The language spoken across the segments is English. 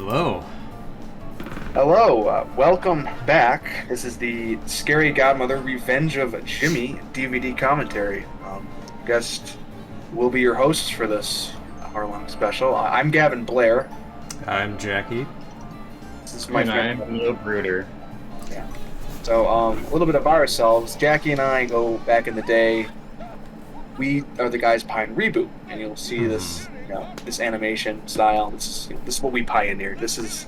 Hello. Hello, welcome back. This is the Scary Godmother Revenge of Jimmy DVD commentary. Guest will be your hosts for this hour-long special. I'm Gavin Blair. I'm Jackie. This is my friend. I'm Neil Bruder. Yeah. So, a little bit of ourselves. Jackie and I go back in the day. We are the guys behind Reboot, and you'll see this, this animation style. This is what we pioneered. This is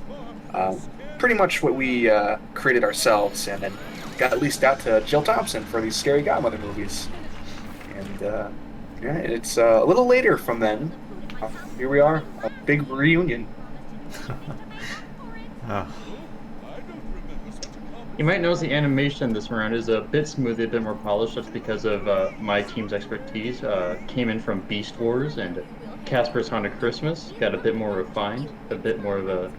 pretty much what we created ourselves, and then got leased out to Jill Thompson for these Scary Godmother movies. And yeah, it's a little later from then. Here we are, a big reunion. You might notice the animation this round is a bit smoother, a bit more polished. That's because of my team's expertise. Came in from Beast Wars and Casper's Haunted Christmas. Got a bit more refined, a bit more of a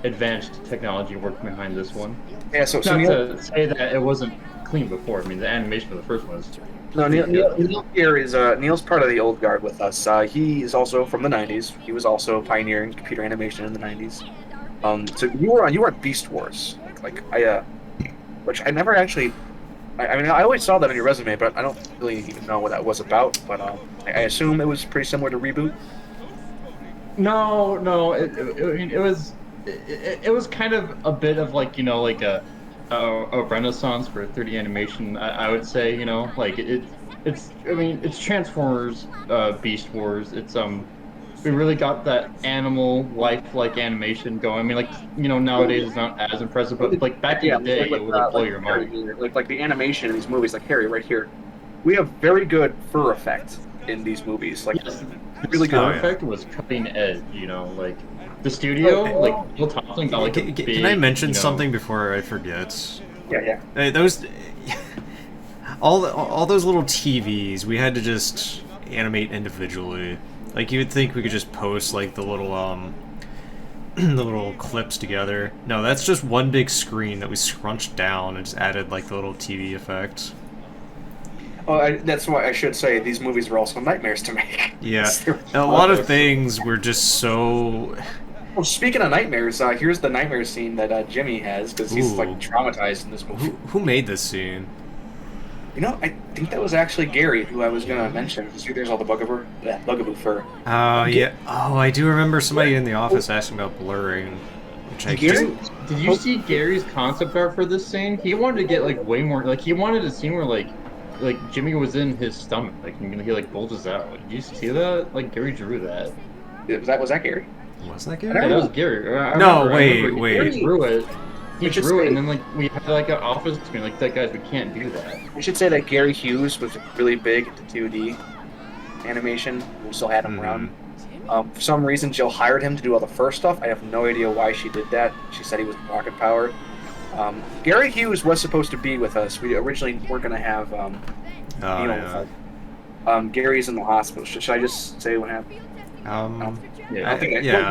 advanced technology working behind this one. Yeah, so Not Neil, to say that it wasn't clean before. I mean, the animation for the first one was... no, Neil here is Neil's part of the old guard with us. He is also from the '90s. He was also pioneering computer animation in the '90s. So you were on Beast Wars, which I never actually. I mean, I always saw that on your resume, but I don't really even know what that was about. But I assume it was pretty similar to Reboot. No, it was kind of a bit of like, like a renaissance for 3D animation. I would say, it's Transformers, Beast Wars. It's we really got that animal lifelike animation going. I mean, nowadays it's not as impressive, but like back in the day, it would blow your mind. Like the animation in these movies, like Harry right here, we have very good fur effect in these movies. Like Yes. really good. The effect was cutting edge. Like the studio, like Bill Thompson got like a big, Can I mention something before I forget? Yeah. Those, all those little TVs, we had to just animate individually. Like you would think we could just post like the little the little clips together. No, that's just one big screen that we scrunched down and just added like the little TV effect. Oh, that's why I should say these movies were also nightmares to make. Yeah, a lot of things were just so... Well, speaking of nightmares, here's the nightmare scene that Jimmy has, because he's like traumatized in this movie. Who made this scene? I think that was actually Gary, who I was gonna mention. See, there's all the bugaboo fur. Oh, yeah. Oh, I do remember somebody in the office asking about blurring. Which I Gary? Did you see Gary's concept art for this scene? He wanted to get like way more. Like he wanted a scene where like Jimmy was in his stomach, like he like bulges out. Did you see that? Like Gary drew that. Was that Gary? Was that Yeah, Gary? that was Gary. No, wait. Gary drew it. He drew it, and then like we had like an office screen. Like that, guys, we can't do that. We should say that Gary Hughes was really big into 2D animation. We still had him around. For some reason, Jill hired him to do all the first stuff. I have no idea why she did that. She said he was rocket powered. Gary Hughes was supposed to be with us. We originally weren't going to have Gary's in the hospital. Should I just say what happened? Yeah. I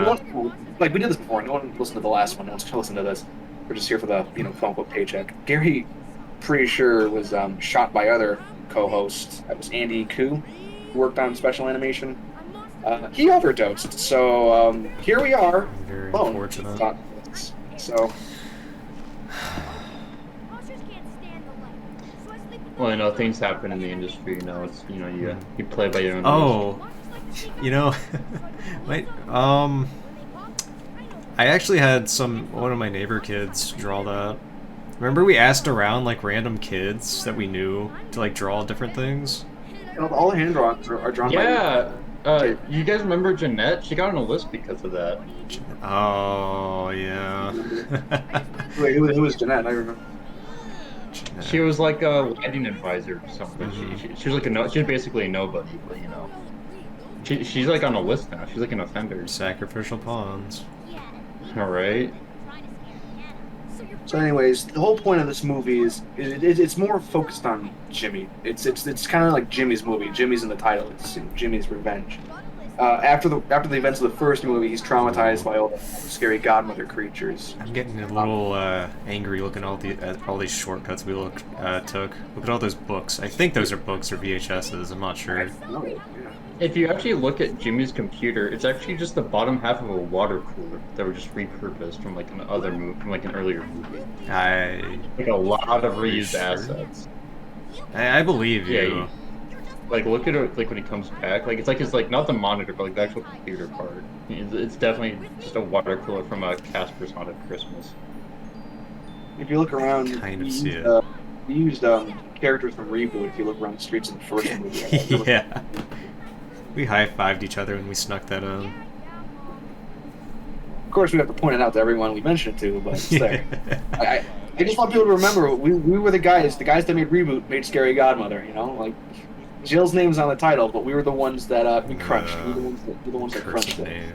don't think like we did this before. No one listened to the last one. No one's going to listen to this. We're just here for the quote unquote paycheck. Gary, pretty sure, was shot by other co-hosts. That was Andy Koo, who worked on special animation. He overdosed. So here we are. Very alone. unfortunate. So. Well, things happen in the industry. It's you play by your own rules. Wait, I actually had one of my neighbor kids draw that. Remember we asked around like random kids that we knew to like draw different things? All the hand drawings are drawn Yeah. You guys remember Jeanette? She got on a list because of that. Oh, yeah. Wait, who was Jeanette? I remember. Jeanette. She was like a landing advisor or something. She was like she's basically a nobody, but she's like on a list now. She's like an offender. Sacrificial pawns. All right. So, anyways, the whole point of this movie is it's more focused on Jimmy. It's kind of like Jimmy's movie. Jimmy's in the title. It's Jimmy's revenge. After the events of the first movie, he's traumatized by all the scary godmother creatures. I'm getting a little angry looking at all these shortcuts we took. Look at all those books. I think those are books or VHSs. I'm not sure. If you actually look at Jimmy's computer, it's actually just the bottom half of a water cooler that were just repurposed from like an other movie, from like an earlier movie. Like a lot of reused assets. I believe Yeah, you. like look at it like when he comes back. Like it's like not the monitor, but like the actual computer part. It's definitely just a water cooler from Casper's Haunted Christmas. If you look around, Kind of we see used, it. we used characters from Reboot. If you look around the streets in the first movie, Yeah. We high-fived each other when we snuck that in. Of course, we have to point it out to everyone we mention it to, but it's there. Yeah. I just want people to remember we were the guys that made Reboot made Scary Godmother. You know, like Jill's name's on the title, but we were the ones that we crunched. We were the ones that crunched it. Name.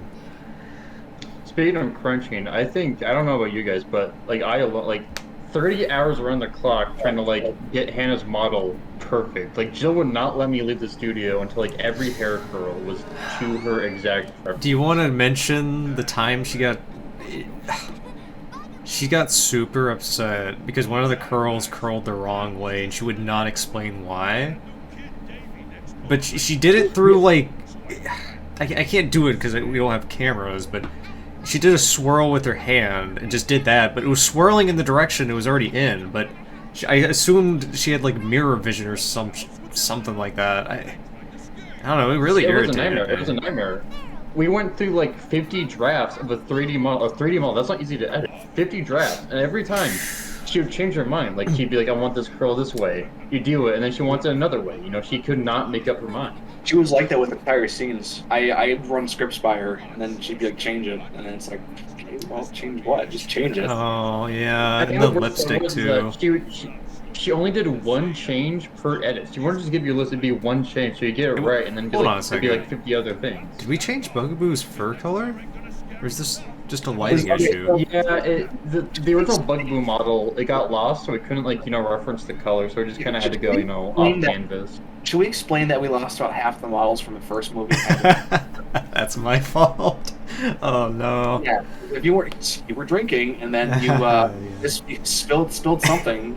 Speaking of crunching, I don't know about you guys, but like like 30 hours around the clock trying to like get Hannah's model perfect. Like Jill would not let me leave the studio until like every hair curl was to her exact preference. Do you want to mention the time she got super upset because one of the curls curled the wrong way and she would not explain why? But she did it through like I can't do it because we don't have cameras, but she did a swirl with her hand and just did that, but it was swirling in the direction it was already in, but I assumed she had like mirror vision or something like that. I don't know, it really irritated me. It was a nightmare. We went through like 50 drafts of a 3D model. That's not easy to edit. 50 drafts, and every time she would change her mind. Like she'd be like, I want this curl this way. You do it, and then she wants it another way. You know, she could not make up her mind. She was like that with entire scenes. I'd run scripts by her, and then she'd be like, change it. And then it's like, okay, well, change what? Just change it. Oh, yeah, I think and the what worked lipstick, was, too. She only did one change per edit. She wouldn't just give you a list, it'd be one change, so you get it right, and then Hold on a it'd be second. like 50 other things. Did we change Bugaboo's fur color? Or is this just a lighting issue? Yeah, the original Bugaboo model, it got lost, so we couldn't, like, reference the color, so we just kind of had to go, off canvas. Should we explain that we lost about half the models from the first movie? That's my fault. Oh no. Yeah, if you were drinking and then you just you spilled something,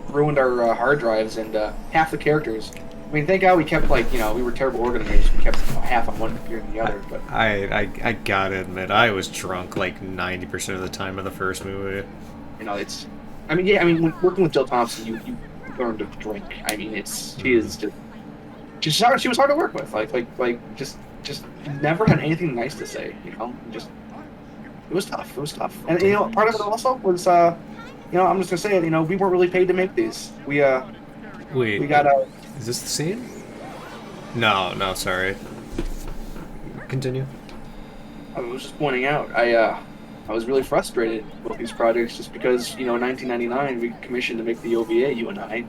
ruined our hard drives and half the characters. I mean, thank God we kept we were terrible organizers. We kept half on one computer and the other. But I gotta admit, I was drunk like 90% of the time in the first movie. It's. I mean, when working with Jill Thompson, you learn to drink. I mean, she was hard to work with. Like just never had anything nice to say. Just it was tough. It was tough. And part of it also was I'm just gonna say it. We weren't really paid to make these. Wait. We got Is this the scene? No, sorry. Continue. I was just pointing out. I was really frustrated with these projects just because in 1999 we commissioned to make the OVA, you and I,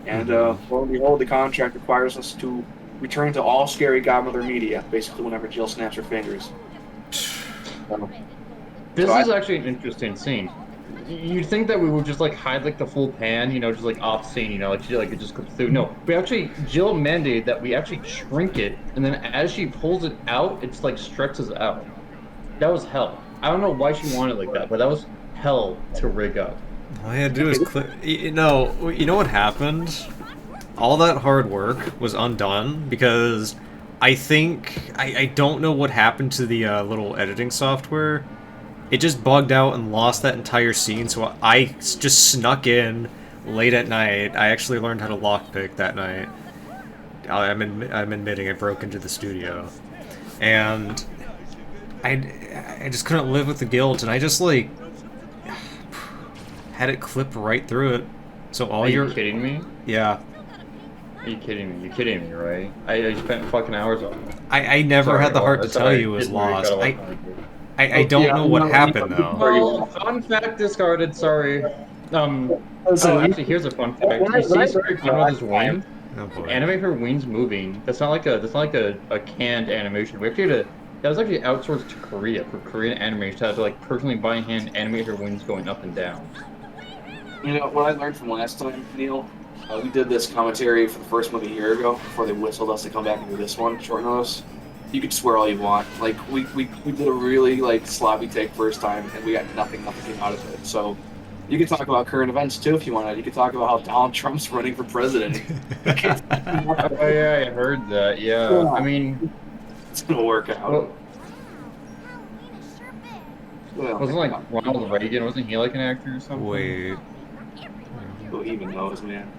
and lo and behold, the contract requires us to return to all Scary Godmother media, basically whenever Jill snaps her fingers. This is actually an interesting scene. You'd think that we would just hide the full pan, just off scene, it just comes through. No, Jill mandated that we actually shrink it, and then as she pulls it out, it's stretches out. That was hell. I don't know why she wanted it like that, but that was hell to rig up. All I had to do was click. You know what happened? All that hard work was undone because I think I don't know what happened to the little editing software. It just bugged out and lost that entire scene, so I just snuck in late at night. I actually learned how to lockpick that night. I'm admitting I broke into the studio, and I just couldn't live with the guilt, and I just had it clip right through it. So all Are you kidding me? Yeah. Are you kidding me? You're kidding me, right? I spent fucking hours on it. I never had the heart to tell you it was lost. I don't know what happened though. Well, fun fact discarded. Sorry. Actually, here's a fun fact. You see Scary Godmother's wing? Oh boy. Animate her wings moving. That's not like a canned animation. We actually had that was actually outsourced to Korea for Korean animators to have to personally by hand animate her wings going up and down. What I learned from last time, Neil. We did this commentary for the first movie a year ago before they whistled us to come back and do this one short notice. You could swear all you want. We did a really sloppy take first time, and we got nothing came out of it. So You could talk about current events too if you wanted. You could talk about how Donald Trump's running for president. Oh yeah, I heard that. Yeah, I Yeah, mean, it's gonna work out. well, Well, wasn't maybe like not. Ronald Reagan? Wasn't he like an actor or something? Wait. Who even knows, man?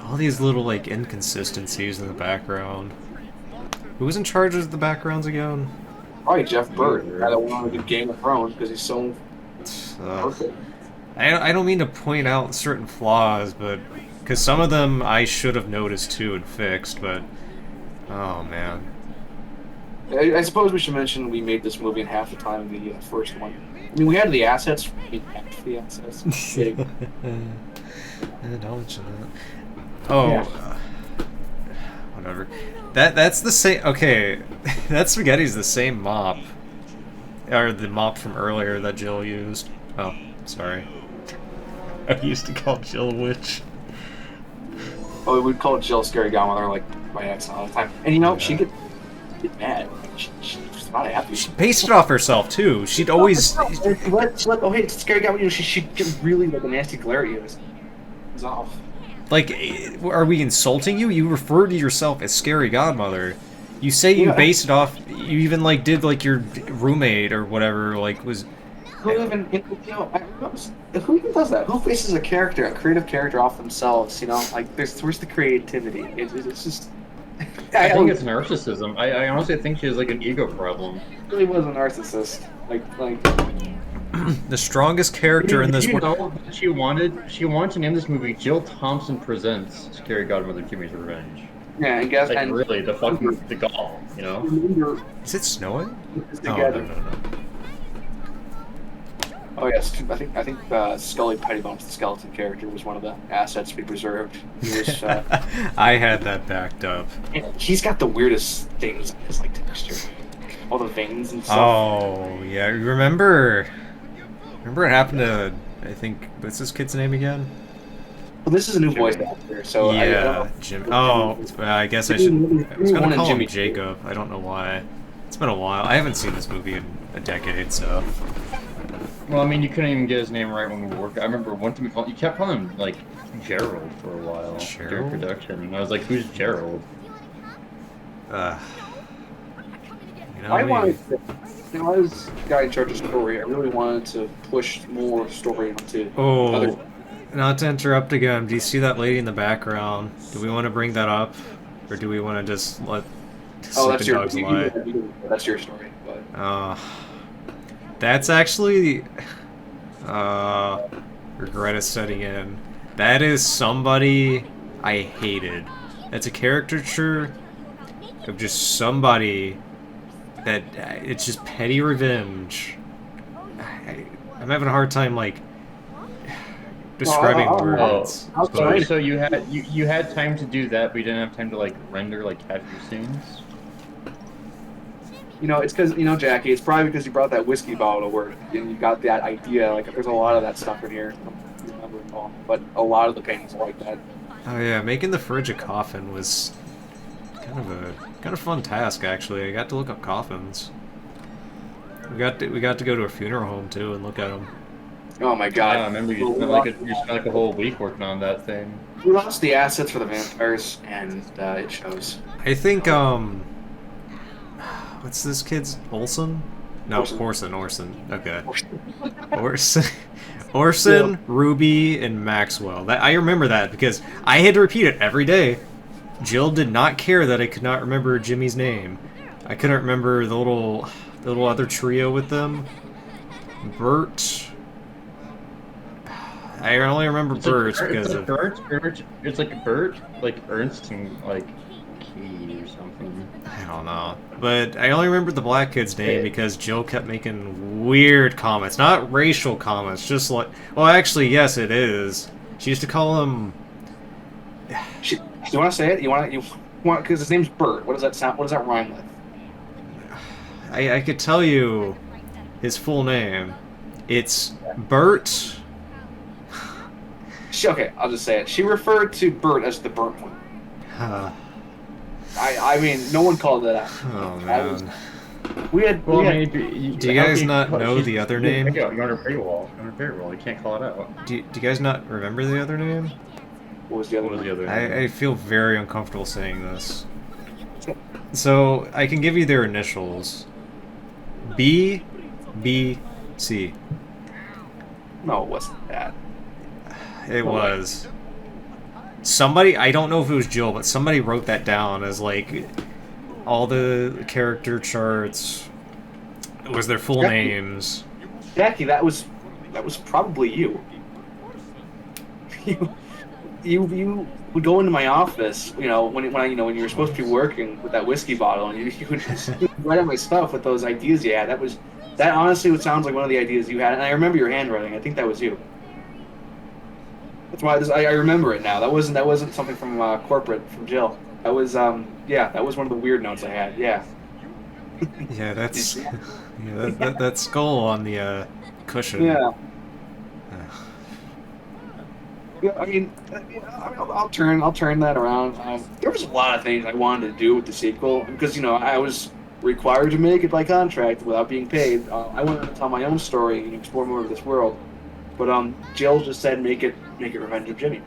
All these little, like, inconsistencies in the background. Who was in charge of the backgrounds again? Probably Jeff Bird, the Yeah. guy that wanted to do Game of Thrones because he's so perfect. I don't mean to point out certain flaws, but... Because some of them I should have noticed, too, and fixed, but... Oh, man. I suppose we should mention we made this movie in half the time of the first one. I mean, we had the assets. We had half the assets. Kidding. Don't mention that. Oh, Yeah. Whatever. That's the same. Okay, that spaghetti's the same mop, or the mop from earlier that Jill used. Oh, sorry. I used to call Jill a witch. Oh, we'd call Jill Scary Godmother like by accident all the time. And you know, she get mad. She's not happy. She based it off herself too. She'd always. Oh, hey, it's Scary Godmother. You know, she'd get really like a nasty glare at you. It was off. Like, are we insulting you? You refer to yourself as Scary Godmother. You say you Yeah. based it off. You even like did like your roommate or whatever. Like was. Who even, you know, who even does that? Who bases a character, a creative character, off themselves? You know, like where's the creativity? It's just. I think it's narcissism. I honestly think she has like an ego problem. really was a narcissist. Like. The strongest character in this You world. know, she wanted to name this movie Jill Thompson Presents Scary Godmother Jimmy's Revenge. Yeah, and guess Like and really, the gall, you know? remember Is it snowing? this Oh, together. no. Oh yes, I think Scully Pettybones, the skeleton character, was one of the assets we preserved. He was, I had that backed up. he's got the weirdest things in his like texture, all the veins and stuff. Oh, yeah. Remember what happened to, I think, what's this kid's name again? Well, this is a new voice actor, so I Yeah, don't know. Jim. Oh, I guess I should. I was One gonna and call him Jimmy. Jacob. I don't know why. It's been a while. I haven't seen this movie in a decade, so. Well, I mean, you couldn't even get his name right when we worked. I remember one time you kept calling him like Gerald for a while during Gerald? production, and I was like, "Who's Gerald?" You know, I wanted to, you know, as guy in charge of story, I really wanted to push more story into Oh, other. not to interrupt again. Do you see that lady in the background? Do we want to bring that up, or do we want to just let Oh, that's sleeping your dogs lie? that's your story, but That's actually regret is setting in. That is somebody I hated. That's a caricature of just somebody that it's just petty revenge. I'm having a hard time like describing words. So you had time to do that, but you didn't have time to like render like capture scenes. you know, it's because, you know, Jackie, it's probably because you brought that whiskey bottle to work and you got that idea. Like, there's a lot of that stuff in here. I don't remember it all, but a lot of the paintings are like that. Oh yeah, making the fridge a coffin was kind of fun task actually. I got to look up coffins. We got to go to a funeral home too and look at them. Oh my god. Yeah, I remember you spent like a whole week working on that thing. We lost the assets for the vampires, and it shows. I think what's this kid's Olsen? No, Orson. Okay. Orson, Ruby, and Maxwell. That I remember that because I had to repeat it every day. Jill did not care that I could not remember Jimmy's name. I couldn't remember the little other trio with them. Bert. I only remember Bert because of Bert. It's like Bert, like Ernst and like Key or something. I don't know. But I only remembered the black kid's name because Jill kept making weird comments. Not racial comments, just like... Well, actually, yes, it is. She used to call him... You want to say it? You want because his name's Bert. What does that sound? What does that rhyme with? I could tell you his full name. It's Bert... Okay, I'll just say it. She referred to Bert as the burnt one. I mean, no one called that out. Oh, man. We had. Well, we I had mean, Do you guys not know the other name? You're on her paywall. You're on her paywall. You can't call it out. Do you guys not remember the other name? what was the other What was one? the other name? I feel very uncomfortable saying this. So, I can give you their initials. B, B, C. No, it wasn't that. It Oh, was. Somebody, I don't know if it was Jill, but somebody wrote that down as, like, all the character charts. It was their full Jackie. names. Jackie, that was probably you. You would go into my office, when you were supposed to be working with that whiskey bottle, and you would just write out my stuff with those ideas you had. That honestly would sounds like one of the ideas you had, and I remember your handwriting. I think that was you. That's why I remember it now. That wasn't something from corporate from Jill. That was that was one of the weird notes I had. Yeah. Yeah, that's that skull on the cushion. Yeah. Yeah, I mean, I'll turn that around. There was a lot of things I wanted to do with the sequel because I was required to make it by contract without being paid. I wanted to tell my own story and explore more of this world, but Jill just said make it Revenge of Jimmy,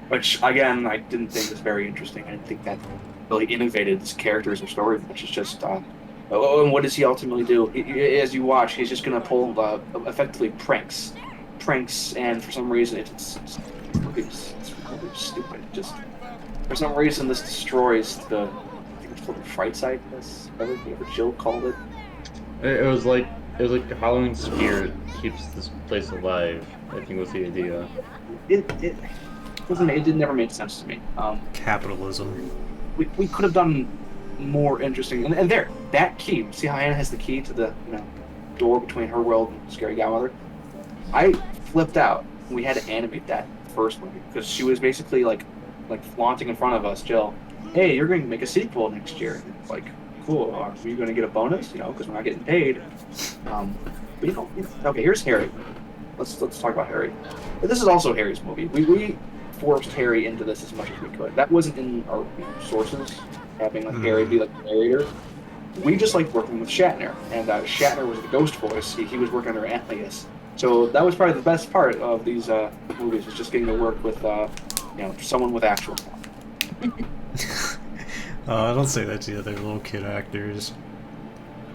which again I didn't think was very interesting. I didn't think that really innovated his characters or story, which is just. And what does he ultimately do? As you watch, he's just gonna pull effectively pranks, and for some reason it's really stupid. Just for some reason this destroys the. I think it's called the fright side. Whatever Jill called it. It was like the Halloween spirit keeps this place alive. I think was the idea. It wasn't. It never made sense to me. Capitalism. We could have done more interesting. And there, that key. See how Anna has the key to the door between her world and Scary Godmother? I flipped out. We had to animate that first movie because she was basically like flaunting in front of us, Jill. Hey, you're going to make a sequel next year. Like, cool. Are you going to get a bonus? Because we're not getting paid. But okay. Here's Harry. Let's talk about Harry. But this is also Harry's movie. We forced Harry into this as much as we could. That wasn't in our sources. Having Harry be the narrator. We just liked working with Shatner, and Shatner was the ghost voice. He was working under alias. So that was probably the best part of these movies, was just getting to work with someone with actual talent. Don't say that to the other little kid actors.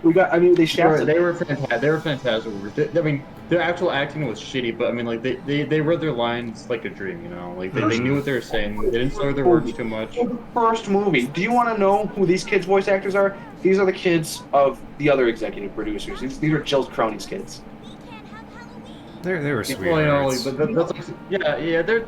They shafted. They were fantastic. They were fantastic. I mean, their actual acting was shitty, but I mean, like they read their lines like a dream. Like they knew what they were saying. They didn't slur their words too much. First movie. Do you want to know who these kids' voice actors are? These are the kids of the other executive producers. These are Jill Cronies' kids. They were sweet. Well, but that's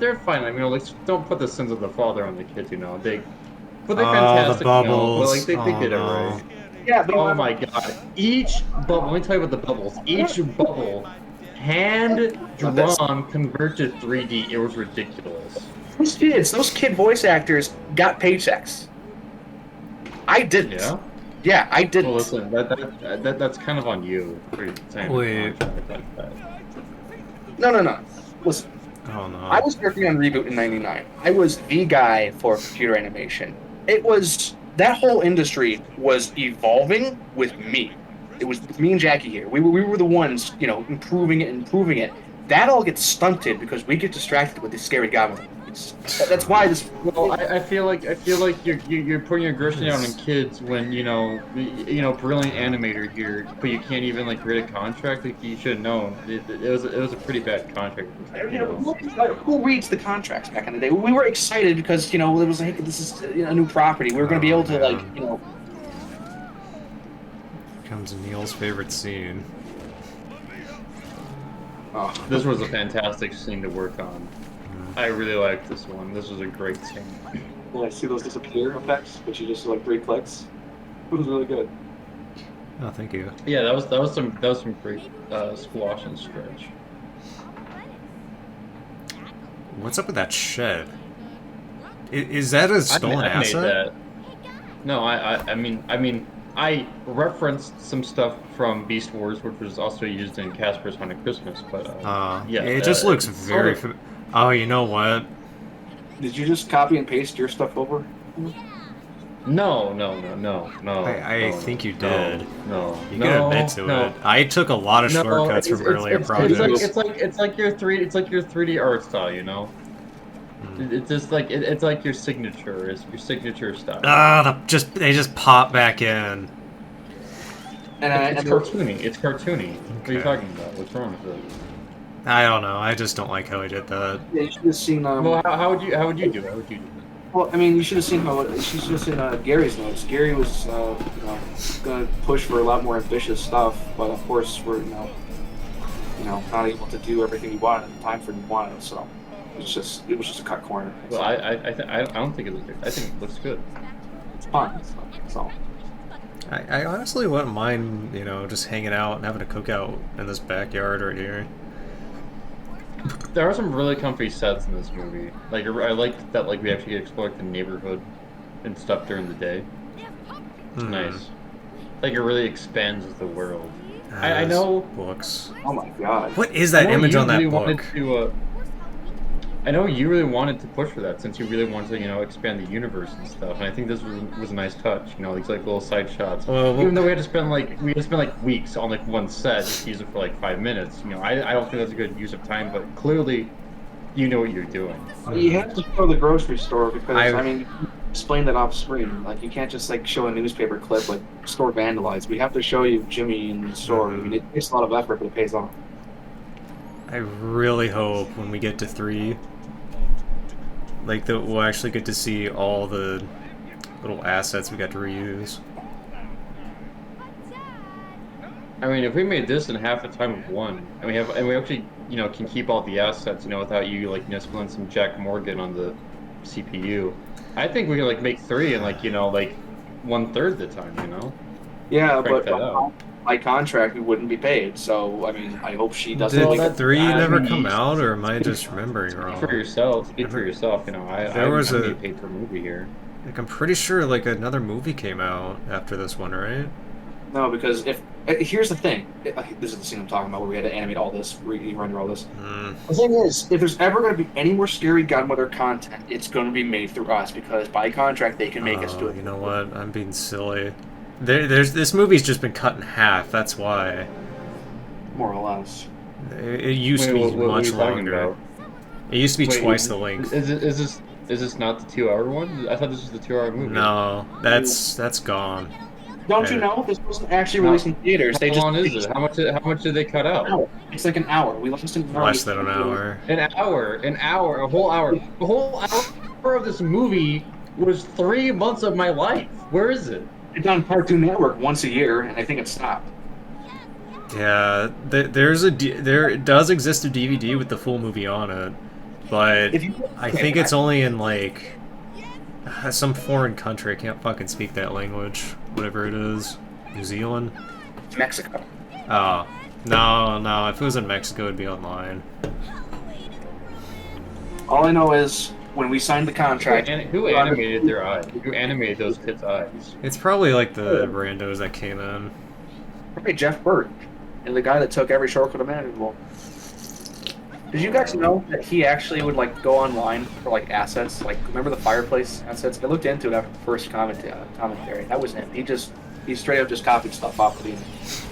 they're fine. I mean, don't put the sins of the father on the kids. But they're fantastic. The bubbles. But they did it right. Yeah, but oh my god. Each bubble, let me tell you about the bubbles. Each bubble, hand drawn, converted to 3D. It was ridiculous. Those kid voice actors got paychecks. I didn't. Yeah? Yeah, I didn't. Well, listen, that's kind of on you for saying Wait. like that. No. Listen. Oh no. I was working on Reboot in '99. I was the guy for computer animation. That whole industry was evolving with me. It was me and Jackie here. We were the ones, improving it. That all gets stunted because we get distracted with this Scary Godmother. That's why this. Well, I feel like you're putting your aggression out on kids when brilliant animator here, but you can't even read a contract. Like you should have known. It was a pretty bad contract. Who reads the contracts back in the day? We were excited because it was like this is a new property. We were going to be able to Comes Neil's favorite scene. Oh. This was a fantastic scene to work on. I really liked this one. This was a great scene. Yeah, I see those disappear effects, but you just 3 clicks. It was really good. Oh, thank you. Yeah, that was some great squash and stretch. What's up with that shed? Is that a stolen I made asset? that. No, I mean, I referenced some stuff from Beast Wars, which was also used in Casper's Haunted Christmas, but yeah, it just looks very. Oh, you know what? Did you just copy and paste your stuff over? No. I think you did. No. You can admit to No. it. I took a lot of No. shortcuts from earlier It's projects. it's like your 3D art style, you know? Hmm. It's just like it's like your signature. It's your signature style. They just pop back in. It's cartoony. It's cartoony. What are you Okay. talking about? What's wrong with it? I don't know. I just don't like how he did that. Yeah, you should have seen. Well, how would you do it? How would you do it? Well, I mean, you should have seen how. You should have seen Gary's notes. Gary was, going to push for a lot more ambitious stuff, but of course, we're, not able to do everything we wanted at the time frame we wanted. So it was just a cut corner. Well, I don't think it looks good. I think it looks good. It's fun. So. I honestly wouldn't mind, just hanging out and having a cookout in this backyard right here. There are some really comfy sets in this movie. Like I like that, like we actually get to explore the neighborhood and stuff during the day. It's nice. Like it really expands the world. I know. Books. Oh my god. What is that image on that book? I know you really wanted to push for that since you really wanted to, expand the universe and stuff. And I think this was a nice touch. These like little side shots. Well, even though we had to spend weeks on like one set just to use it for like 5 minutes. I don't think that's a good use of time. But clearly, you know what you're doing. You have to show the grocery store because I mean, you explain that off screen. Like you can't just like show a newspaper clip like store vandalized. We have to show you Jimmy in the store. I mean, it takes a lot of effort, but it pays off. I really hope when we get to 3, like that we'll actually get to see all the little assets we got to reuse. I mean, if we made this in half the time of 1, and we actually, can keep all the assets, without you like spilling some Jack Morgan on the CPU, I think we can like make 3 in like 1/3 the time, Yeah, Crank but that out. by contract we wouldn't be paid. So I mean, I hope she doesn't. Did like, 3 never come means- out, or am I just remembering wrong? Speak for yourself. I'm getting paid per movie here. Like, I'm pretty sure like another movie came out after this one, right? No, because here's the thing. This is the scene I'm talking about where we had to animate all this, render all this. The thing is, if there's ever going to be any more scary Godmother content, it's going to be made through us because by contract they can make us do it. You know what? I'm being silly. This movie's just been cut in half. That's why. More or less. It used to be What are much you talking longer. about? It used to be Wait, twice the length. Is this not the 2-hour one? I thought this was the 2-hour movie. No, that's gone. Don't you know? This wasn't actually released in theaters. How long is it? How much did they cut out? It's like an hour. We lost an hour. Less than an hour. A whole hour. The whole hour of this movie was 3 months of my life. Where is it? It's on Cartoon Network once a year, and I think it stopped. Yeah, there does exist a DVD with the full movie on it, but I think it's only in like some foreign country. I can't fucking speak that language. Whatever it is. New Zealand? Mexico. Oh. No. If it was in Mexico, it'd be online. All I know is when we signed the contract. Who animated their eyes? Who animated those kids' eyes? It's probably like the randos that came in. Probably Jeff Burt, and the guy that took every shortcut imaginable. Did you guys know that he actually would like go online for like assets? Like remember the fireplace assets? I looked into it after the first commentary. That was him. He straight up just copied stuff off of the internet.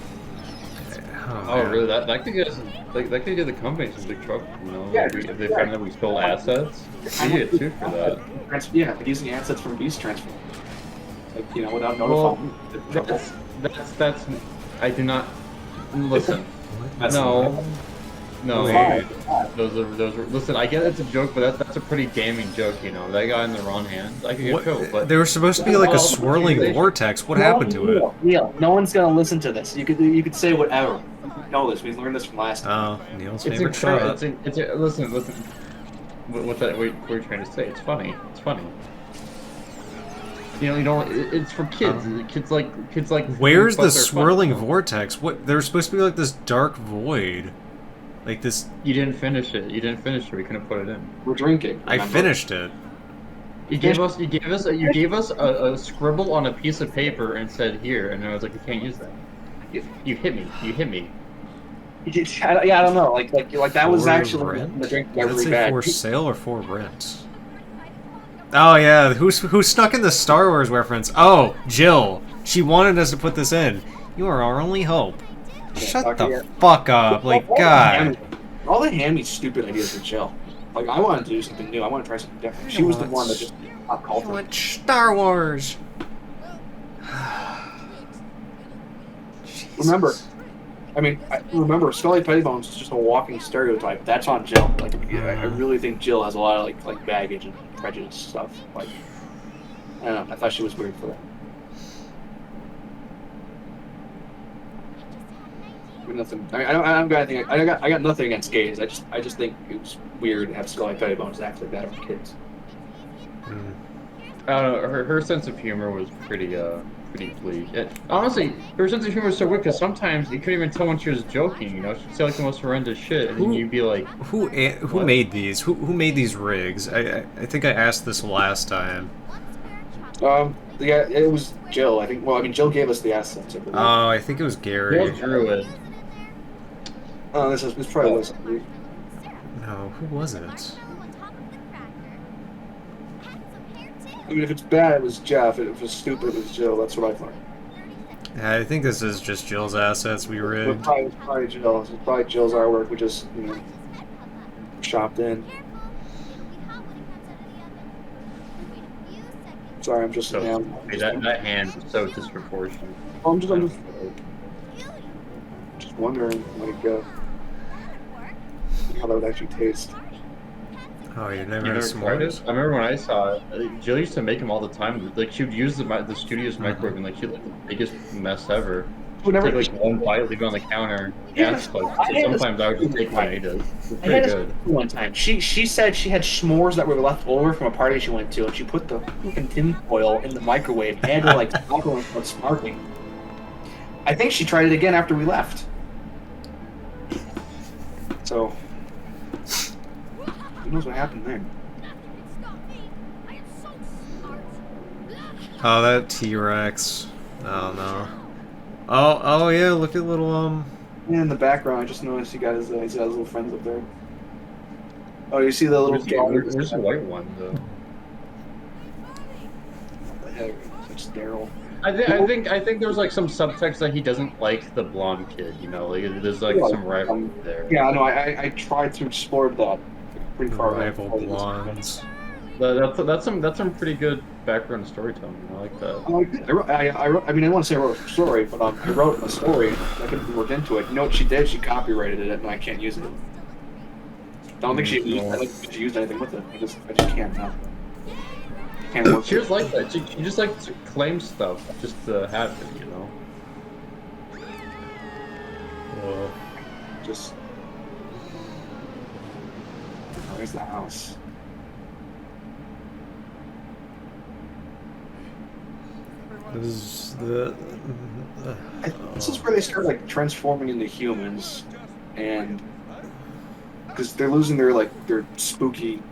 Oh, really? That could get us, that could get the company some big trouble. Yeah, if they find that we stole assets, they get sued for that. Yeah, like using assets from Beast Transfer. Like without Well, notifying. that's I do not listen. No, Wait. those are. Listen, I get it's a joke, but that's a pretty damning joke. That got in the wrong hands. I could get killed. But There was supposed to be like a swirling vortex. What happened to it? Neil, no one's gonna listen to this. You could say whatever. You know this. We learned this from last time. Oh, Neil's it's favorite shot. listen. What are you trying to say? It's funny. It's funny. It's for kids. Kids like. Where's the fuck their swirling fun. vortex? What? There's supposed to be like this dark void. Like this. You didn't finish it. We couldn't put it in. We're drinking. I finished it. You gave us a scribble on a piece of paper and said here, and I was like, you can't use that. You hit me. Yeah, I don't know. Like that was For actually rent? the drink Does it really say bad. for sale or for rent? Oh yeah, who snuck in the Star Wars reference? Oh, Jill. She wanted us to put this in. You are our only hope. Shut the fuck up, like God. All the Hammy's stupid ideas with Jill. Like I wanted to do something new. I want to try something different. She was the one that just pop culture. What Star Wars? Remember, remember, Scully Pettybones is just a walking stereotype. That's on Jill. Like, I really think Jill has a lot of like baggage and prejudice stuff. Like, I don't know. I thought she was weird for that. Nothing. I got nothing against gays. I just think it was weird to have Scully Pettybones act like that with kids. I don't know. Her sense of humor was pretty bleak. Honestly, her sense of humor was so weird because sometimes you couldn't even tell when she was joking. You know, she'd say like the most horrendous shit, and then you'd be like, "Who made these? Who made these rigs?" I think I asked this last time. Yeah, it was Jill. I think. Well, I mean, Jill gave us the assets. Oh, I think it was Gary. Jill drew it. Oh, this probably was. No, who was it? I mean, if it's bad, it was Jeff. If it was stupid, it was Jill. That's what I thought. I think this is just Jill's assets we rigged. It's probably Jill. It's probably Jill's artwork. We just, shopped in. Sorry, I'm just so that hand was so disproportionate. I'm just wondering, like, how that would actually taste. Oh, you never tried s'mores? it? I remember when I saw it. Jill used to make them all the time. Like she would use the studio's microwave, and like she like the biggest mess ever. She'd take like one bite, leave it on the counter. Yeah, sometimes I would just take one and eat it. It's pretty good. One time, she said she had s'mores that were left over from a party she went to, and she put the fucking tin foil in the microwave and had to like sparkle and start sparkling. I think she tried it again after we left. So. Who knows what happened there? Oh, that T-Rex. Oh no. Oh yeah, look at little Yeah, in the background, I just noticed he got his little friends up there. Oh, you see the little Where's the white one though? It's Daryl. I think there's like some subtext that he doesn't like the blonde kid. You know, like there's like some rivalry there. Yeah, no, I tried to explore that. Pretty far rival blondes. That's some pretty good background storytelling. I like that. I wrote. I mean, I don't want to say I wrote a story, but I wrote a story. I could work into it. You know what she did? She copyrighted it, and I can't use it. I don't think she used anything with it. I just can't now. Can't work. She was like that. She just likes to claim stuff just to have it, you know. Just. Where's the house? This is where they start like transforming into humans, and because they're losing their spooky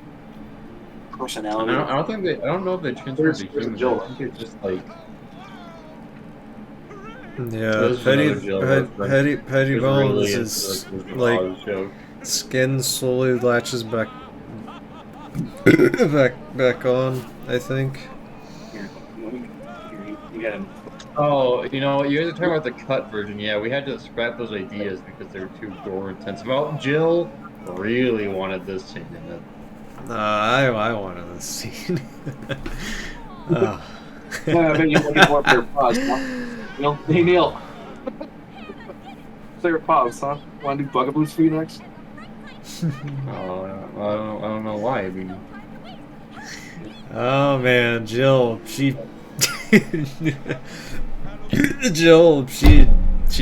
personality. I don't know if they transform into humans. I think it's just like. Yeah, Petty Bones is like skin slowly latches back on, I think. Oh, you know, you guys are talking about the cut version. Yeah, we had to scrap those ideas because they were too gore intense. Well, Jill really wanted this scene in it. I wanted this scene. Yeah, I bet you're looking for your pause. Neil, hey Neil. Say your pause, huh? Want to do bugaboos for you next? I don't know why. I mean, oh man, Jill, she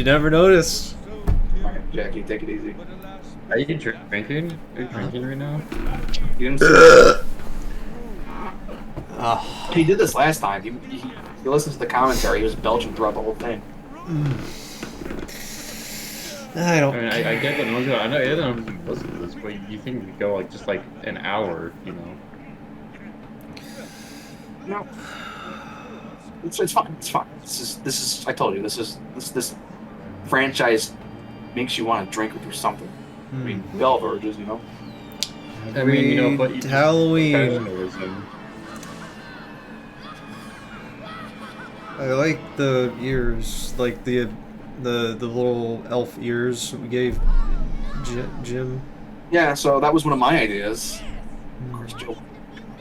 never noticed. Alright, Jackie, take it easy. Are you drinking? Are you drinking right now? You didn't see He did this last time. He listened to the commentary. He was belching throughout the whole thing. I don't. I mean, I get that. I know you don't listen to this, but you think we could go like just like an hour, you know? No. It's fine. It's fine. This is. I told you. This franchise makes you want to drink or do something. I mean, Bell urges, you know. I mean, you know, but Halloween. I like the ears, like the little elf ears we gave Jim. Yeah, so that was one of my ideas. Of course, Joe.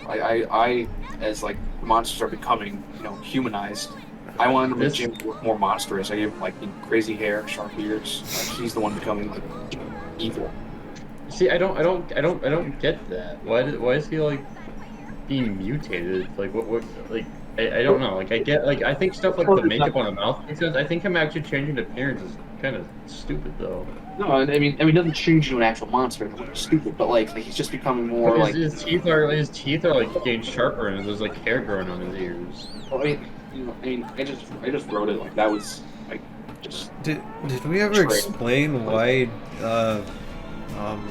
I as like monsters are becoming, humanized. I wanted to make Jim look more monstrous. I gave him like crazy hair, sharp ears. Like he's the one becoming like evil. See, I don't get that. Why is he like being mutated? Like what like I don't know. Like I think stuff like the makeup on the mouth makes sense. I think him actually changing appearance is kind of stupid though. No, I mean, it doesn't change you an actual monster. It's stupid, but like he's just becoming more But like his teeth are like getting sharper and there's like hair growing on his ears. Well, I just wrote it like that was like just. Did we ever explain why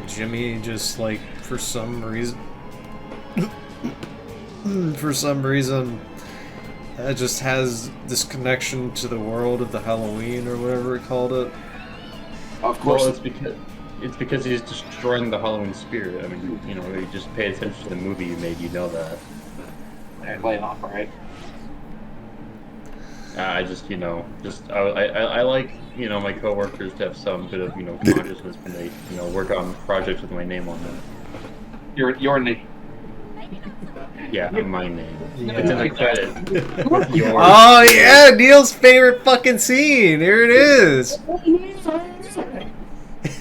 Jimmy just like for some reason just has this connection to the world of the Halloween or whatever it called it? Of course, well, it's because he's destroying the Halloween spirit. I mean, you just pay attention to the movie you made, you know that. I lay off, right? I like my coworkers to have some bit of consciousness when they work on projects with my name on them. Your name. Yeah, my name. Yeah. It's in the credit. Oh yeah, Neil's favorite fucking scene. Here it is.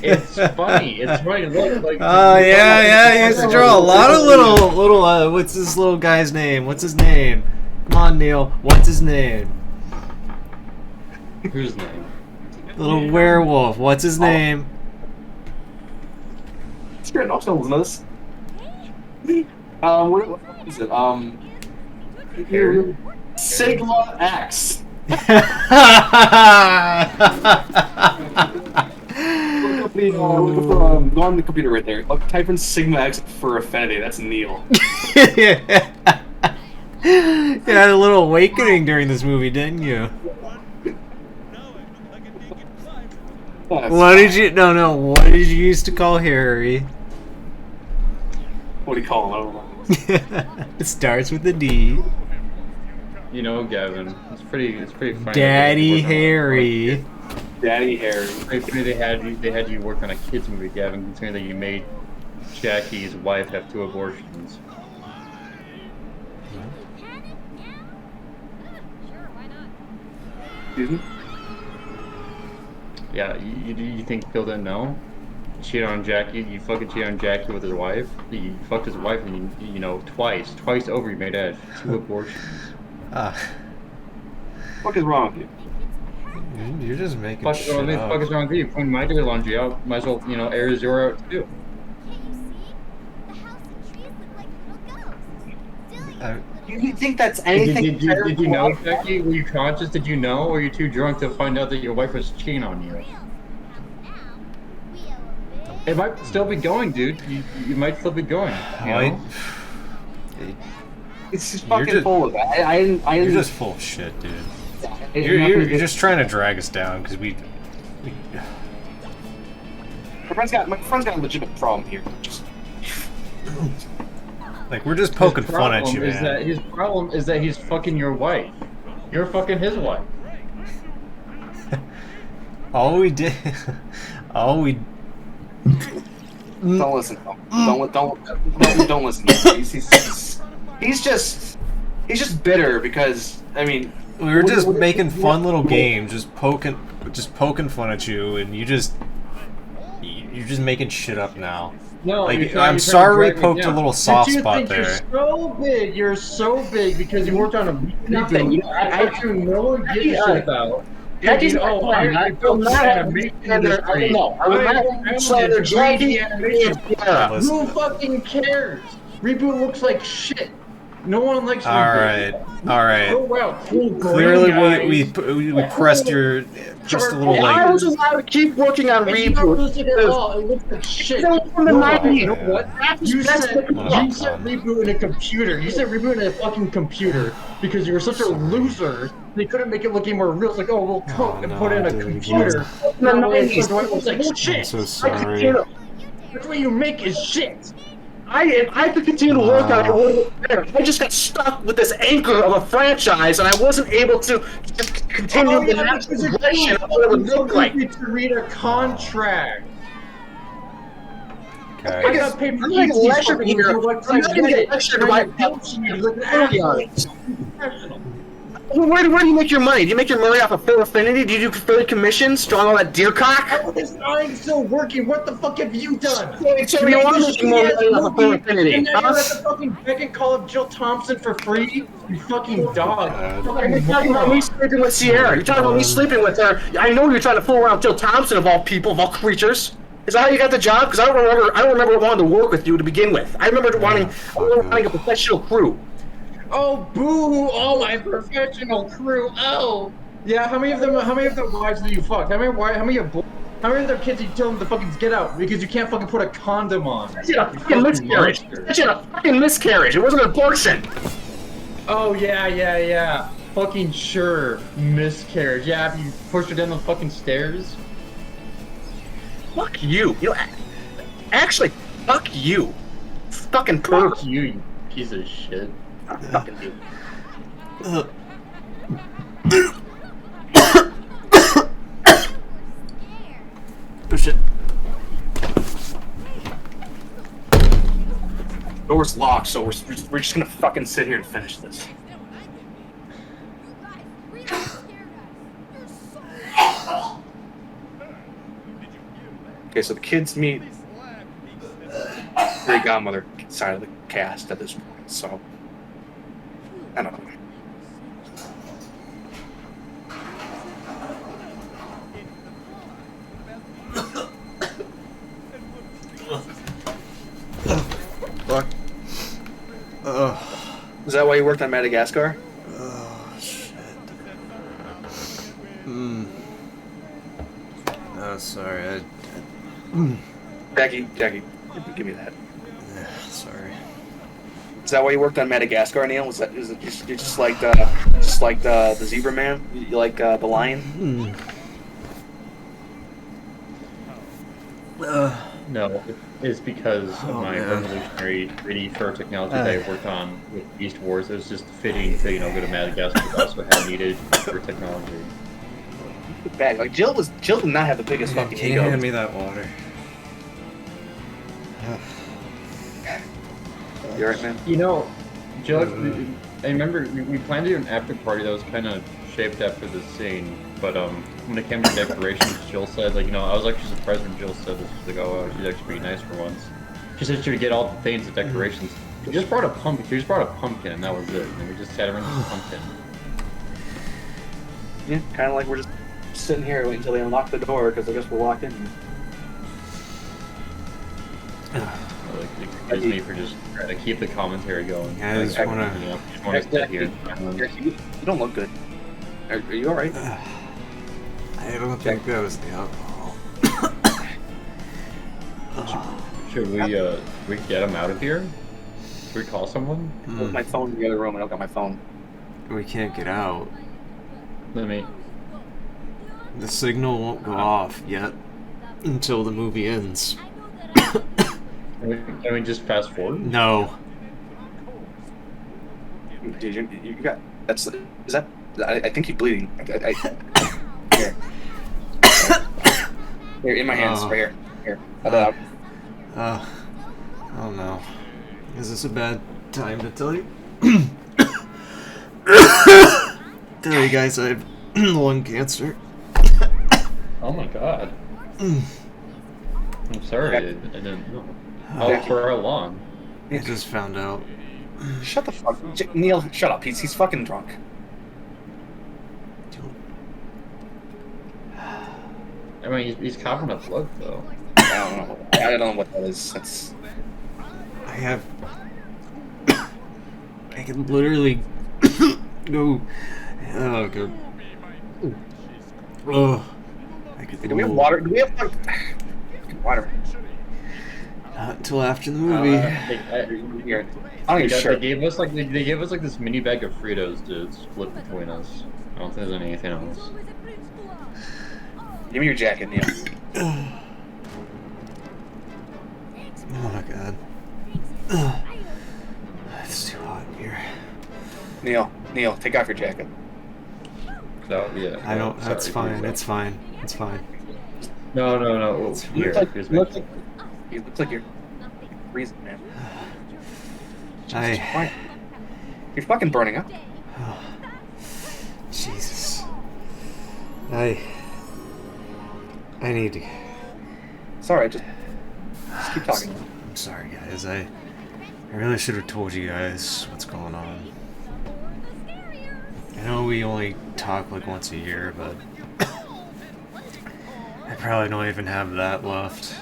It's funny. It's funny. Look, like. Oh yeah. He used to draw a lot of little. What's this little guy's name? What's his name? Come on, Neil. What's his name? Whose name? Little werewolf. What's his name? Spirit also listen to this. What is it? Sigma X. Go on the computer right there. Type in Sigma X for affinity. That's Neil. You had a little awakening during this movie, didn't you? What did you? No. What did you used to call Harry? What do you call him? It starts with a D. Gavin. It's pretty funny. Daddy Harry. Daddy Harry. Pretty funny they had you work on a kids movie, Gavin, considering that you made Jackie's wife have 2 abortions. Excuse me? Yeah, you think Phil didn't know? Cheat on Jackie, you fucking cheat on Jackie with his wife. You fucked his wife and twice over you made her have 2 abortions. What is wrong with you? You're just making Fuck shit up. fuck is wrong with you? Putting my dirty laundry out, might as well, air your out too. You think that's anything? Did you know, Jackie? Were you conscious? Did you know? Or were you too drunk to find out that your wife was cheating on you? It might still be going, dude. You might still be going. It's just fucking full of it. You're just full of shit, dude. You're just trying to drag us down because we. My friend's got a legitimate problem here. Like we're just poking fun at you, man. His problem is that he's fucking your wife. You're fucking his wife. All we did. Don't listen. Don't listen. He's just bitter because we were just making fun little games, just poking fun at you, and you're just making shit up now. No, I'm sorry we poked a little soft spot there. You're so big because you worked on a reboot. I no one gives a shit about. I feel mad. Who fucking cares? Reboot looks like shit. No one likes Reboot. All right. Oh wow, cool. Clearly, we pressed your just a little I like. was allowed to keep working on Reboot. It looks like shit. You know what? You said Reboot in a computer. You said Reboot in a fucking computer because you were such a loser. They couldn't make it look any more real. It's like, oh, we'll cook and put it in a computer. No, it looks like shit. I'm so sorry. That's what you make is shit. if I could continue to work on it, I would have. I just got stuck with this anchor of a franchise, and I wasn't able to just continue the natural progression of what it would look like. To read a contract. Okay. I got paid for I'm not these lectured fucking here. websites. I'm not gonna get lectured by Where do you make your money? Do you make your money off of Full Affinity? Do you do affiliate commissions? Drawing all that deer cock? How is this line still working? What the fuck have you done? So you are making more money off of Full Affinity, and now huh? you're at the fucking beck and call of Jill Thompson for free? You fucking dog. You're talking about me sleeping with Sierra. You're talking about me sleeping with her. I know you're trying to fool around Jill Thompson of all people, of all creatures. Is that how you got the job? Because I don't remember wanting to work with you to begin with. I remember wanting a professional crew. Oh, boo! Oh, my professional crew. Oh, yeah. How many of them wives do you fuck? How many of their kids you tell them to fucking get out because you can't fucking put a condom on? That's a fucking miscarriage. That's a fucking miscarriage. It wasn't an abortion. Oh yeah. Fucking sure, miscarriage. Yeah, have you pushed her down the fucking stairs? Fuck you. You know, actually, fuck you. Fucking pervert. Fuck you piece of shit. Fucking you. Oh shit. Door's locked, so we're just gonna fucking sit here and finish this. Okay, so the kids meet Great Godmother side of the cast at this point, so I don't know. Fuck. Is that why you worked on Madagascar? Oh shit. Oh, sorry. Jackie, give me that. Sorry. Is that why you worked on Madagascar, Neil? Is it just like the zebra man? You like the lion? No, it's because of my revolutionary 3D fur technology that I worked on with Beast Wars. It was just fitting to, go to Madagascar, but also had needed for technology. Bad. Like Jill did not have the biggest fucking Can you ego. hand me that water? You alright, man? Jill, I remember we planned to do an after party that was kind of shaped after this scene, but when it came to decorations, Jill said, I was actually surprised when Jill said this. She's like, oh, she's actually pretty nice for once. She said she would get all the things, the decorations. She just brought a pumpkin, and that was it. And we just sat around with the pumpkin. Yeah, kind of like we're just sitting here waiting until they unlock the door, because I guess we're locked in. Excuse me for just trying to keep the commentary going. Yeah, I just wanna... just want to sit here. You don't look good. Are you alright? I don't think that was the alcohol. Should we get him out of here? Should we call someone? I put my phone in the other room. I don't got my phone. We can't get out. Let me. The signal won't go off yet until the movie ends. Can we just fast forward? No. Dude, you got... Is that... I think you're bleeding. Here. Here, in my hands. Right here. Here. Oh no. Is this a bad time to tell you? Tell you guys I have lung cancer. Oh my god. I'm sorry, I didn't know. For how long? I just found out. Shut the fuck... Neil, shut up. He's fucking drunk. I mean, he's coughing up blood, though. I don't know what that is. That's... I can literally go... Oh, good. Oh. Do we have water? Do we have water? Not until after the movie. Here. I don't even sure. They gave us like this mini bag of Fritos to split between us. I don't think there's anything else. Give me your jacket, Neil. Oh my god. It's too hot in here. Neil, take off your jacket. No, yeah. I don't. Sorry, That's fine. please. It's fine. It's fine. No. Oh, here, here's me. You look like you're freezing, man. I. You're fucking burning up. Oh, Jesus. I need to. It's alright, just keep talking. I'm sorry, guys. I really should have told you guys what's going on. I know we only talk like once a year, but I probably don't even have that left.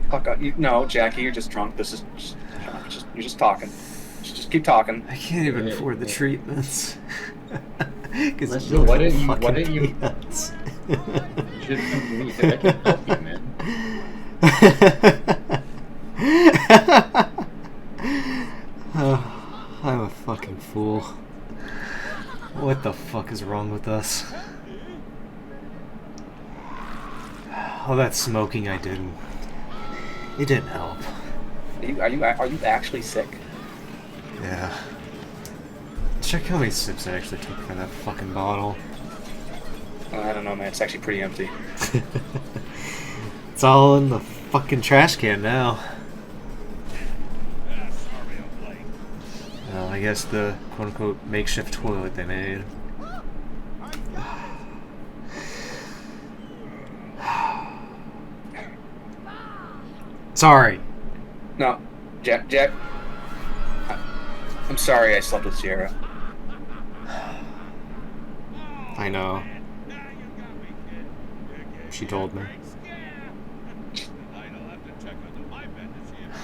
Fuck up. No, Jackie, you're just drunk. This is you're just talking. Just keep talking. I can't even afford the treatments. Because it's Why didn't you? peanuts. You should come to me. I can help you, man. Oh, I'm a fucking fool. What the fuck is wrong with us? All that smoking I did, it didn't help. Are you actually sick? Yeah. Check how many sips I actually took from that fucking bottle. I don't know, man. It's actually pretty empty. It's all in the fucking trash can now. Well, I guess the quote-unquote makeshift toilet they made. Sorry. No, Jack. I'm sorry I slept with Sierra. I know. She told me.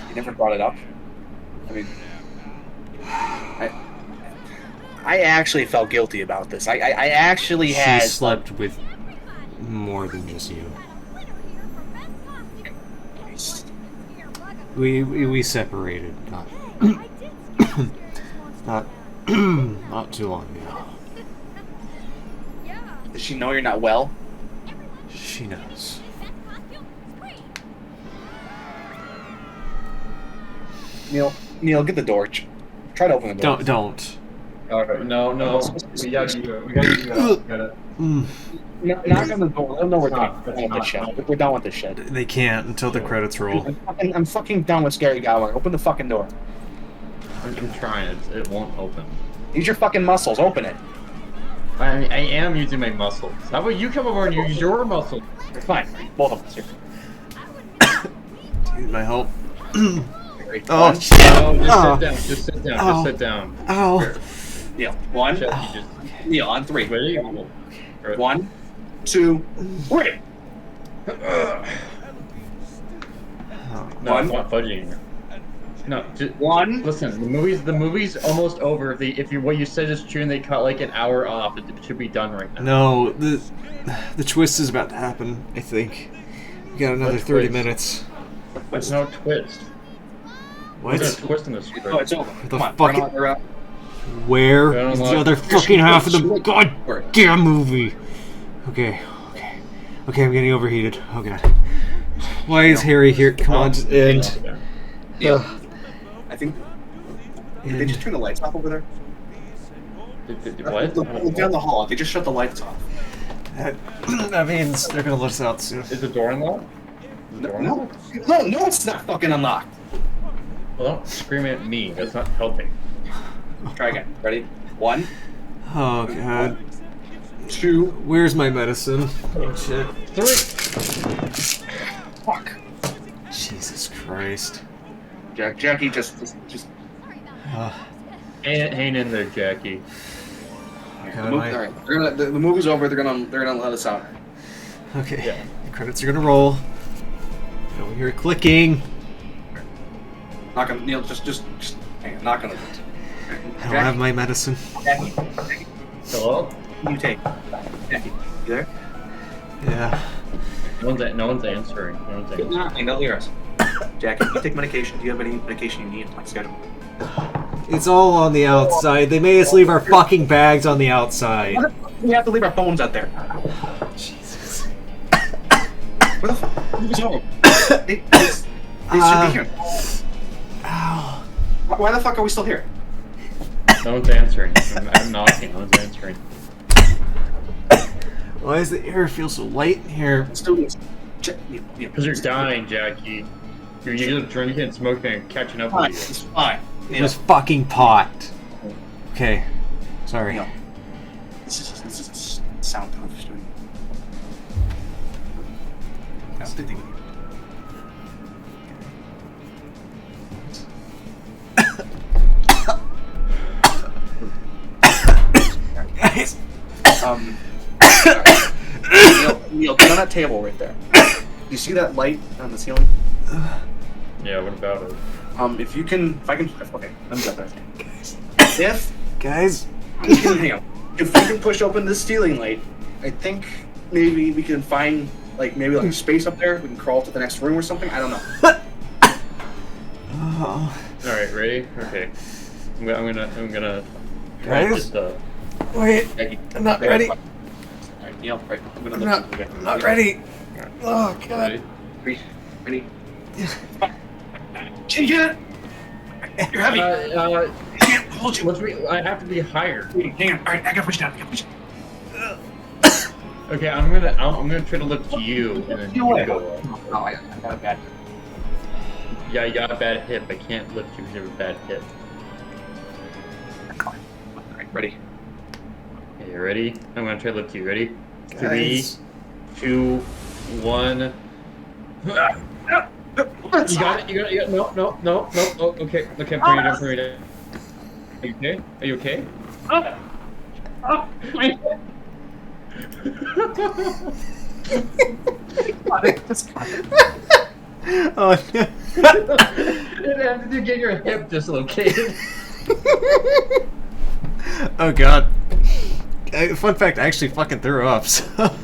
You never brought it up. I mean, I actually felt guilty about this. I actually had. She slept with more than just you. We separated not not too long ago. Does she know you're not well? She knows. Neil, get the door. Try to open the door. Don't. Alright, no. We gotta do it. Gotta. Knock on the door. Let them know we're Stop. done with this shit. We're done with this shit. They can't until the credits roll. I'm fucking done with Scary Gower. Open the fucking door. I'm trying. It won't open. Use your fucking muscles. Open it. I am using my muscles. How about you come over and use your muscles? Fine. Both of us here. Need my help. Ready? Oh One. shit! No, just sit down. Oh. Just sit down. Ow! Here. Neil. One. Jesse, just Neil, on three. ready? 1, 2, 3. No, One. it's not fudging. No, just, 1. listen. The movie's almost over. If what you said is true and they cut like an hour off, it should be done right now. No, the twist is about to happen. I think we got another What 30 twist? minutes. There's no twist. What? There's no twist in this script. Oh, it's over. The Come on. fucking- Run out, Where I don't is the like- other fucking half of the goddamn movie? Okay. I'm getting overheated. Oh god. Why is Harry here? Come on, just end. Neil, Ugh. I think. Did they just turn the lights off over there? What? Look down the hall. They just shut the lights off. That means they're gonna let us out soon. Is the door unlocked? Is the door No, unlocked? no, it's not fucking unlocked. Well, don't scream at me. That's not helping. Try again. Ready? 1, Oh god. 2. Where's my medicine? Oh shit. 3. Fuck. Jesus Christ. Jackie, just. Hang in there, Jackie. God, All right. The movie's over. They're gonna let us out. Okay. Yeah. The credits are gonna roll. I don't hear it clicking. Not gonna. Neil, just hang on. Not gonna. I don't have my medicine. Jackie, Hello? you take. Jackie, you there? Yeah. No one's answering. No one's answering. I know hear us. Jackie, you take medication. Do you have any medication you need? Like schedule. It's all on the outside. They made us leave our fucking bags on the outside. We have to leave our phones out there. Jesus. Where the fuck is home? They should be here. Ow. Why the fuck are we still here? No one's answering. I'm knocking. No one's answering. Why does the air feel so light in here? Let's do this. Because you're dying, Jackie. You're just drinking and smoking and catching up Fine, with you. it's fine. It was fucking pot. Okay. Sorry. Neil, this is a soundproof studio. That's the thing. Guys. Neil, get on that table right there. You see that light on the ceiling? Yeah, what about it? If I can, okay, let me get that. Guys. Hang on. If we can push open this ceiling light, I think maybe we can find, like, maybe like space up there. We can crawl to the next room or something. I don't know. Oh. All right, ready? Okay. I'm gonna. Guys. Just, Wait. I'm not ready. All right, Neil, right. I'm not ready. Oh god. Ready? Can you get it? You're heavy. I can't hold you. I have to be higher. Hang on. All right, I gotta push down. Okay, I'm gonna try to lift you, and then you go up. No, I got a bad. Yeah, you got a bad hip. I can't lift you because you have a bad hip. All right, ready? Okay, you ready? I'm gonna try to lift you. Ready? Guys. 3, 2, 1. You got it. You got it. No. Oh, okay. Okay, I'm bringing it down. Are you okay? My Oh no. Did you get your hip dislocated? Oh god. Fun fact, I actually fucking threw up, so.